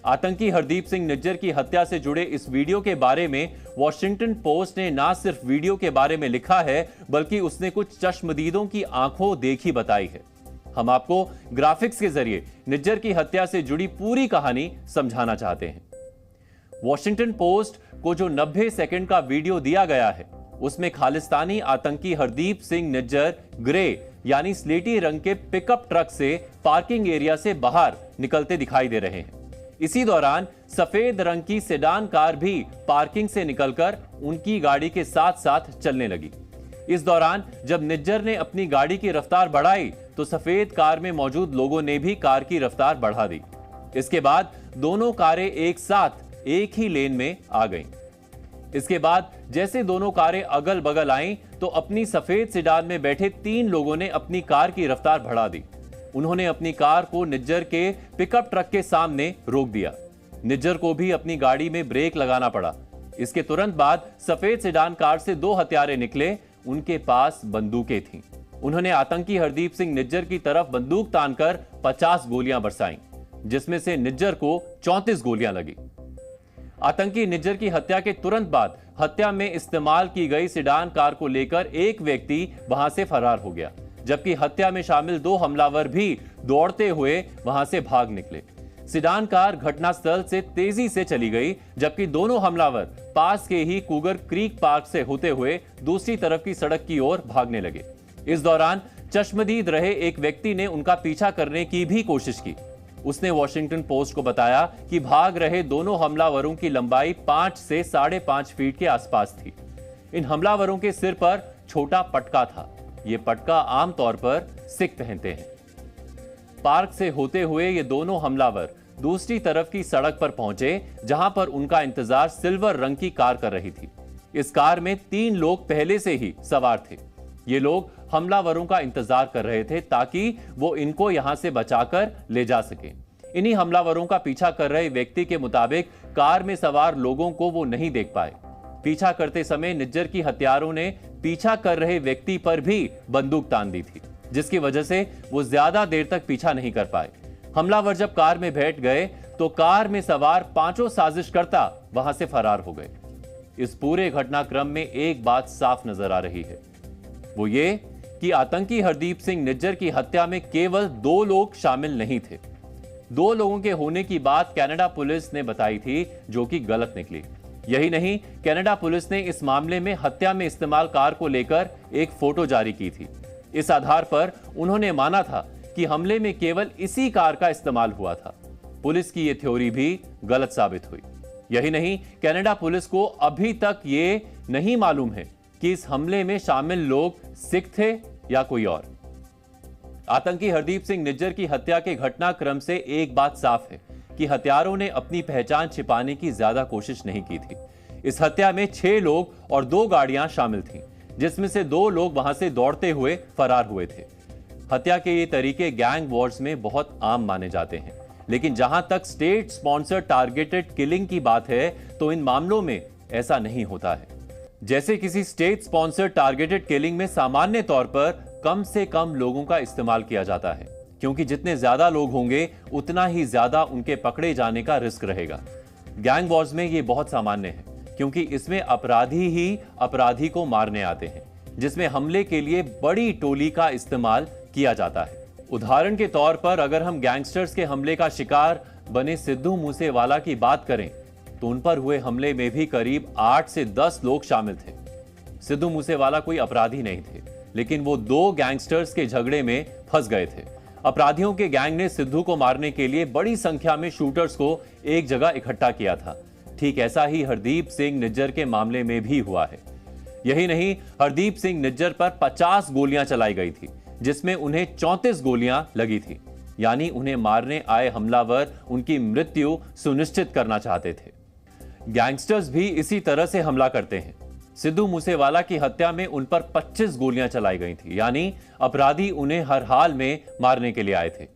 आतंकी हरदीप सिंह निज्जर की हत्या से जुड़े इस वीडियो के बारे में वॉशिंगटन पोस्ट ने ना सिर्फ वीडियो के बारे में लिखा है, बल्कि उसने कुछ चश्मदीदों की आंखों देखी बताई है। हम आपको ग्राफिक्स के जरिए निज्जर की हत्या से जुड़ी पूरी कहानी समझाना चाहते हैं। वॉशिंगटन पोस्ट को जो 90 सेकंड का वीडियो दिया गया है, उसमें खालिस्तानी आतंकी हरदीप सिंह निज्जर ग्रे यानी स्लेटी रंग के पिकअप ट्रक से पार्किंग एरिया से बाहर निकलते दिखाई दे रहे हैं। इसी दौरान सफेद रंग की सेडान कार भी पार्किंग से निकलकर उनकी गाड़ी के साथ साथ चलने लगी। इस दौरान जब निज्जर ने अपनी गाड़ी की रफ्तार बढ़ाई तो सफेद कार में मौजूद लोगों ने भी कार की रफ्तार बढ़ा दी। इसके बाद दोनों कारें एक साथ एक ही लेन में आ गईं। इसके बाद जैसे दोनों कारें अगल बगल आईं तो अपनी सफेद सेडान में बैठे 3 लोगों ने अपनी कार की रफ्तार बढ़ा दी। उन्होंने अपनी कार को निज्जर के पिकअप ट्रक के सामने रोक दिया। निज्जर को भी अपनी गाड़ी में ब्रेक लगाना पड़ा। इसके तुरंत बाद सफेद सेडान कार से 2 हत्यारे निकले। उनके पास बंदूकें थीं। उन्होंने आतंकी हरदीप सिंह निज्जर की तरफ बंदूक तानकर 50 गोलियां बरसाईं, जिसमें से निज्जर को 34 गोलियां लगी। आतंकी निज्जर की हत्या के तुरंत बाद हत्या में इस्तेमाल की गई सेडान कार को लेकर एक व्यक्ति वहां से फरार हो गया, जबकि हत्या में शामिल 2 हमलावर भी दौड़ते हुए वहां से भाग निकले। सेडान कार घटनास्थल से तेजी से चली गई, जबकि दोनों हमलावर पास के ही कूगर क्रीक पार्क से होते हुए दूसरी तरफ की सड़क की ओर भागने लगे। इस दौरान चश्मदीद रहे एक व्यक्ति ने उनका पीछा करने की भी कोशिश की। उसने वॉशिंगटन पोस्ट को बताया कि भाग रहे दोनों हमलावरों की लंबाई 5 से 5.5 फीट के आसपास थी। इन हमलावरों के सिर पर छोटा पटका था। यह पटका आमतौर पर सिख पहनते हैं। पार्क से होते हुए ये दोनों हमलावर दूसरी तरफ की सड़क पर पहुंचे, जहां पर उनका इंतजार सिल्वर रंग की कार कर रही थी। इस कार में 3 लोग पहले से ही सवार थे। ये लोग हमलावरों का इंतजार कर रहे थे ताकि वो इनको यहां से बचाकर ले जा सके। इन्हीं हमलावरों का पीछा कर रहे व्यक्ति के मुताबिक कार में सवार लोगों को वो नहीं देख पाए। पीछा करते समय निज्जर की हत्यारों ने पीछा कर रहे व्यक्ति पर भी बंदूक तान दी थी, जिसकी वजह से वो ज्यादा देर तक पीछा नहीं कर पाए। हमलावर जब कार में बैठ गए तो कार में सवार 5 साजिशकर्ता वहां से फरार हो गए। इस पूरे घटनाक्रम में एक बात साफ नजर आ रही है, वो ये कि आतंकी हरदीप सिंह निज्जर की हत्या में केवल 2 लोग शामिल नहीं थे। 2 लोगों के होने की बात कनाडा पुलिस ने बताई थी, जो कि गलत निकली। यही नहीं, कनाडा पुलिस ने इस मामले में हत्या में इस्तेमाल कार को लेकर एक फोटो जारी की थी। इस आधार पर उन्होंने माना था कि हमले में केवल इसी कार का इस्तेमाल हुआ था। पुलिस की यह थ्योरी भी गलत साबित हुई। यही नहीं, कनाडा पुलिस को अभी तक ये नहीं मालूम है कि इस हमले में शामिल लोग सिख थे या कोई और। आतंकी हरदीप सिंह निज्जर की हत्या के घटनाक्रम से एक बात साफ है कि हत्यारों ने अपनी पहचान छिपाने की ज्यादा कोशिश नहीं की थी। इस हत्या में 6 लोग और 2 गाड़ियां शामिल थीं, जिसमें से 2 लोग वहां से दौड़ते हुए फरार हुए थे। हत्या के ये तरीके गैंग वॉर्स में बहुत आम माने जाते हैं, लेकिन जहां तक स्टेट स्पॉन्सर टारगेटेड किलिंग की बात है तो इन मामलों में ऐसा नहीं होता है। जैसे किसी स्टेट स्पॉन्सर टारगेटेड किलिंग में सामान्य तौर पर कम से कम लोगों का इस्तेमाल किया जाता है, क्योंकि जितने ज्यादा लोग होंगे उतना ही ज्यादा उनके पकड़े जाने का रिस्क रहेगा। गैंग वॉर्स में ये बहुत सामान्य है, क्योंकि इसमें अपराधी ही अपराधी को मारने आते हैं, जिसमें हमले के लिए बड़ी टोली का इस्तेमाल किया जाता है। उदाहरण के तौर पर अगर हम गैंगस्टर्स के हमले का शिकार बने सिद्धू मूसेवाला की बात करें तो उन पर हुए हमले में भी करीब 8 से 10 लोग शामिल थे। सिद्धू मूसेवाला कोई अपराधी नहीं थे, लेकिन वो 2 गैंगस्टर्स के झगड़े में फंस गए थे। अपराधियों के गैंग ने सिद्धू को मारने के लिए बड़ी संख्या में शूटर्स को एक जगह इकट्ठा किया था। ठीक ऐसा ही हरदीप सिंह निज्जर के मामले में भी हुआ है। यही नहीं, हरदीप सिंह निज्जर पर 50 गोलियां चलाई गई थी, जिसमें उन्हें 34 गोलियां लगी थी। यानी उन्हें मारने आए हमलावर उनकी मृत्यु सुनिश्चित करना चाहते थे। गैंगस्टर्स भी इसी तरह से हमला करते हैं। सिद्धू मूसेवाला की हत्या में उन पर 25 गोलियां चलाई गई थी, यानी अपराधी उन्हें हर हाल में मारने के लिए आए थे।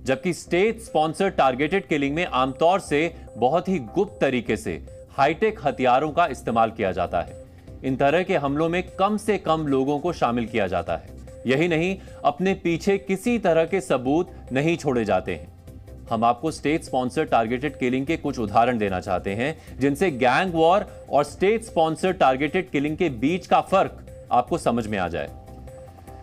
जबकि स्टेट स्पॉन्सर टारगेटेड किलिंग में आमतौर से बहुत ही गुप्त तरीके से हाईटेक हथियारों का इस्तेमाल किया जाता है। इन तरह के हमलों में कम से कम लोगों को शामिल किया जाता है। यही नहीं, अपने पीछे किसी तरह के सबूत नहीं छोड़े जाते हैं। हम आपको स्टेट स्पॉन्सर्ड टारगेटेड किलिंग के कुछ उदाहरण देना चाहते हैं जिनसे गैंग वॉर और स्टेट स्पॉन्सर्ड टारगेटेड किलिंग के बीच का फर्क आपको समझ में आ जाए।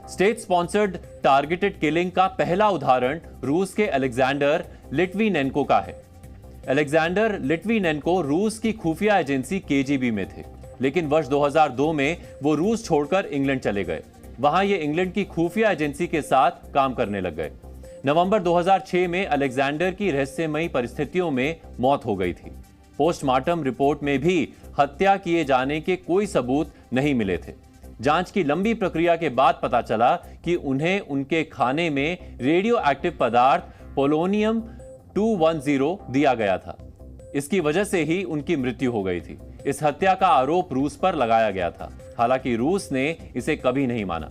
स्टेट स्पॉन्सर्ड टारगेटेड किलिंग का पहला उदाहरण रूस के अलेक्जेंडर लिटविनेंको का है। अलेक्जेंडर लिटविनेंको रूस की खुफिया एजेंसी केजीबी में थे, लेकिन वर्ष 2002 में वो रूस छोड़कर इंग्लैंड चले गए। वहां ये इंग्लैंड की खुफिया एजेंसी के साथ काम करने लग गए। नवंबर 2006 में अलेक्जेंडर की रहस्यमयी परिस्थितियों में मौत हो गई थी। पोस्टमार्टम रिपोर्ट में भी हत्या किए जाने के कोई सबूत नहीं मिले थे। जांच की लंबी प्रक्रिया के बाद पता चला कि उन्हें उनके खाने में रेडियो एक्टिव पदार्थ पोलोनियम 210 दिया गया था। इसकी वजह से ही उनकी मृत्यु हो गई थी। इस हत्या का आरोप रूस पर लगाया गया था, हालांकि रूस ने इसे कभी नहीं माना।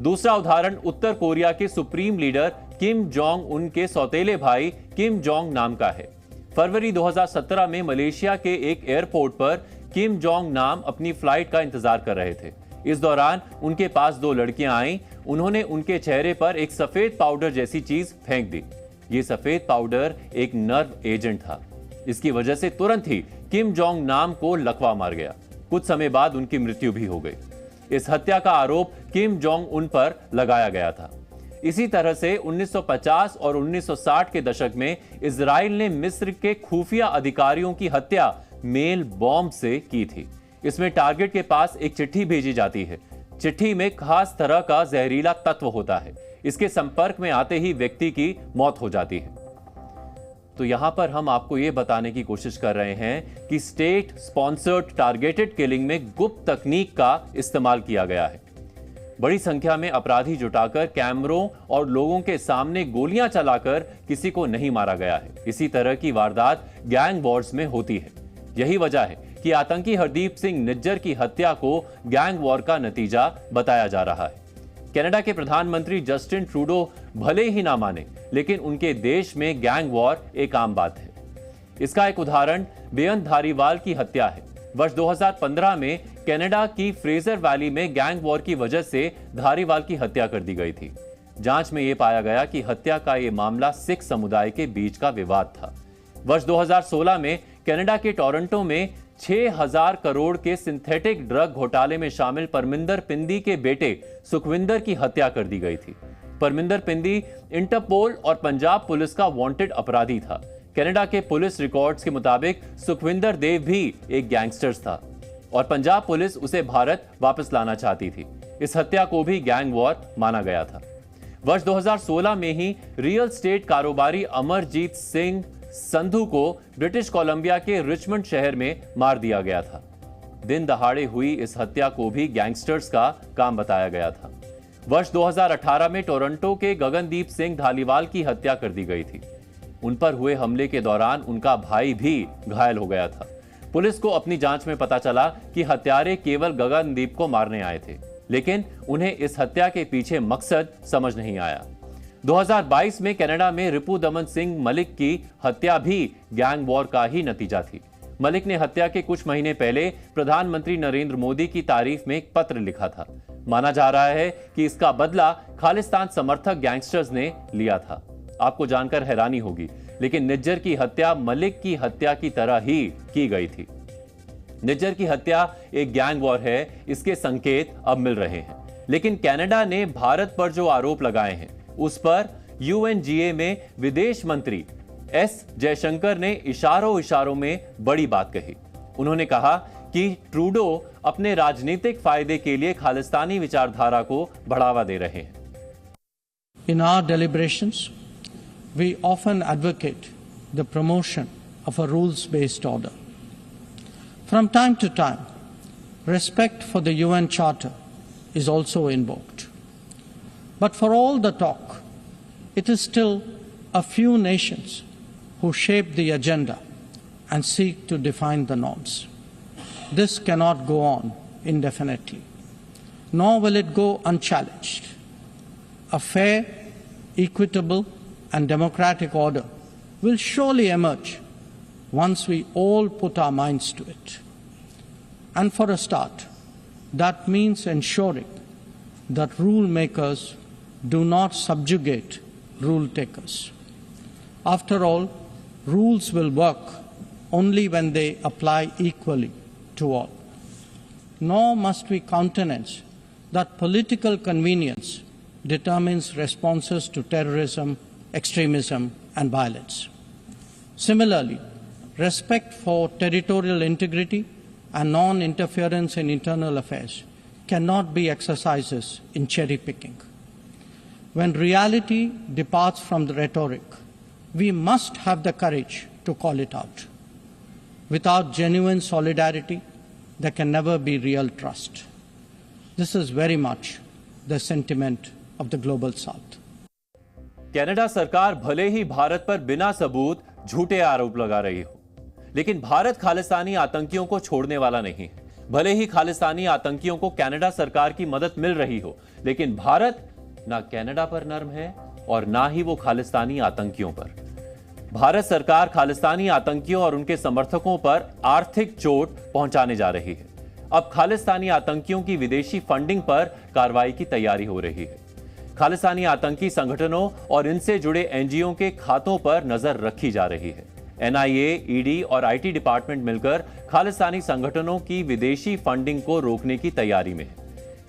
दूसरा उदाहरण उत्तर कोरिया के supreme leader Kim Jong Un के सौतेले भाई किम जोंग नाम का है। फरवरी 2017 में मलेशिया के एक एयरपोर्ट पर किम जोंग नाम अपनी फ्लाइट का इंतजार कर रहे थे। इस दौरान उनके पास दो लड़कियां आईं। उन्होंने उनके चेहरे पर एक सफेद पाउडर जैसी चीज फेंक दी। ये सफेद पाउडर एक नर्व एजेंट था। इसकी वजह से तुरंत ही किम जोंग नाम को लकवा मार गया। कुछ समय बाद उनकी मृत्यु भी हो गई। इस हत्या का आरोप किम जोंग उन पर लगाया गया था। इसी तरह से 1950 और 1960 के दशक में इजराइल ने मिस्र के खुफिया अधिकारियों की हत्या मेल बॉम्ब से की थी। इसमें टारगेट के पास एक चिट्ठी भेजी जाती है। चिट्ठी में खास तरह का जहरीला तत्व होता है। इसके संपर्क में आते ही व्यक्ति की मौत हो जाती है। तो यहां पर हम आपको यह बताने की कोशिश कर रहे हैं कि स्टेट स्पॉन्सर्ड टारगेटेड किलिंग में गुप्त तकनीक का इस्तेमाल किया गया है। बड़ी संख्या में अपराधी जुटाकर कैमरों और लोगों के सामने गोलियां चलाकर किसी को नहीं मारा गया है। इसी तरह की वारदात गैंग वॉर्स में होती है। यही वजह है कि आतंकी हरदीप सिंह निज्जर की हत्या को गैंग वॉर का नतीजा बताया जा रहा है। कनाडा के प्रधानमंत्री जस्टिन ट्रूडो भले ही ना माने, लेकिन उनके देश में गैंग वॉर एक आम बात है। इसका एक उदाहरण बेअंत धारीवाल की हत्या है। वर्ष 2015 में कनाडा की फ्रेजर वैली में गैंग वॉर की वजह से धारीवाल की हत्या कर दी गई थी। जांच में यह पाया गया कि हत्या का यह मामला सिख समुदाय के बीच का विवाद था। वर्ष 2016 में कनाडा के टोरंटो में 6000 करोड़ के सिंथेटिक ड्रग घोटाले में शामिल परमिंदर पिंदी के बेटे सुखविंदर की हत्या कर दी गई थी। परमिंदर पिंदी इंटरपोल और पंजाब पुलिस का वांटेड अपराधी था। कनाडा के पुलिस रिकॉर्ड्स के मुताबिक सुखविंदर देव भी एक गैंगस्टर था और पंजाब पुलिस उसे भारत वापस लाना चाहती थी। इस हत्या को भी गैंग वॉर माना गया था। वर्ष 2016 में ही रियल स्टेट कारोबारी अमरजीत सिंह संधू को ब्रिटिश कोलंबिया के रिचमंड शहर में मार दिया गया था। दिन दहाड़े हुई इस हत्या को भी गैंगस्टर्स का काम बताया गया था। वर्ष 2018 में टोरंटो के गगनदीप सिंह धालीवाल की हत्या कर दी गई थी। उन पर हुए हमले के दौरान उनका भाई भी घायल हो गया था। पुलिस को अपनी जांच में पता चला कि हत्यारे केवल गगनदीप को मारने आए थे, लेकिन उन्हें इस हत्या के पीछे मकसद समझ नहीं आया। 2022 में कनाडा में रिपु दमन सिंह मलिक की हत्या भी गैंग वॉर का ही नतीजा थी। मलिक ने हत्या के कुछ महीने पहले प्रधानमंत्री नरेंद्र मोदी की तारीफ में एक पत्र लिखा था। माना जा रहा है कि इसका बदला खालिस्तान समर्थक गैंगस्टर्स ने लिया था। आपको जानकर हैरानी होगी, लेकिन निज्जर की हत्या मलिक की हत्या की तरह ही की गई थी। निज्जर की हत्या एक गैंग वॉर है, इसके संकेत अब मिल रहे हैं। लेकिन कनाडा ने भारत पर जो आरोप लगाए हैं उस पर यूएनजीए में विदेश मंत्री एस जयशंकर ने इशारों में बड़ी बात कही। उन्होंने कहा कि ट्रूडो अपने राजनीतिक फायदे के लिए खालिस्तानी विचारधारा को बढ़ावा दे रहे हैं। In our deliberations, we often advocate the promotion of a rules-based order. From time to time, respect for the UN Charter is also invoked. But for all the talk, it is still a few nations who shape the agenda and seek to define the norms. This cannot go on indefinitely, nor will it go unchallenged. A fair, equitable, and democratic order will surely emerge once we all put our minds to it. And for a start, that means ensuring that rule makers do not subjugate rule takers. After all, rules will work only when they apply equally to all. Nor must we countenance that political convenience determines responses to terrorism, extremism, and violence. Similarly, respect for territorial integrity and non-interference in internal affairs cannot be exercises in cherry-picking. When reality departs from the rhetoric, we must have the courage to call it out. Without genuine solidarity, there can never be real trust. This is very much the sentiment of the global South. Canada सरकार भले ही भारत पर बिना सबूत झूठे आरोप लगा रही हो, लेकिन भारत खालिस्तानी आतंकियों को छोड़ने वाला नहीं है। भले ही खालिस्तानी आतंकियों को कनाडा सरकार की मदद मिल रही हो, लेकिन भारत ना कनाडा पर नर्म है और ना ही वो खालिस्तानी आतंकियों पर। भारत सरकार खालिस्तानी आतंकियों और उनके समर्थकों पर आर्थिक चोट पहुंचाने जा रही है। अब खालिस्तानी आतंकियों की विदेशी फंडिंग पर कार्रवाई की तैयारी हो रही है। खालिस्तानी आतंकी संगठनों और इनसे जुड़े एनजीओ के खातों पर नजर रखी जा रही है। एनआईए, ईडी और आईटी डिपार्टमेंट मिलकर खालिस्तानी संगठनों की विदेशी फंडिंग को रोकने की तैयारी में है।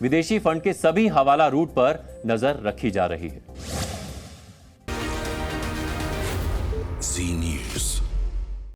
विदेशी फंड के सभी हवाला रूट पर नजर रखी जा रही है।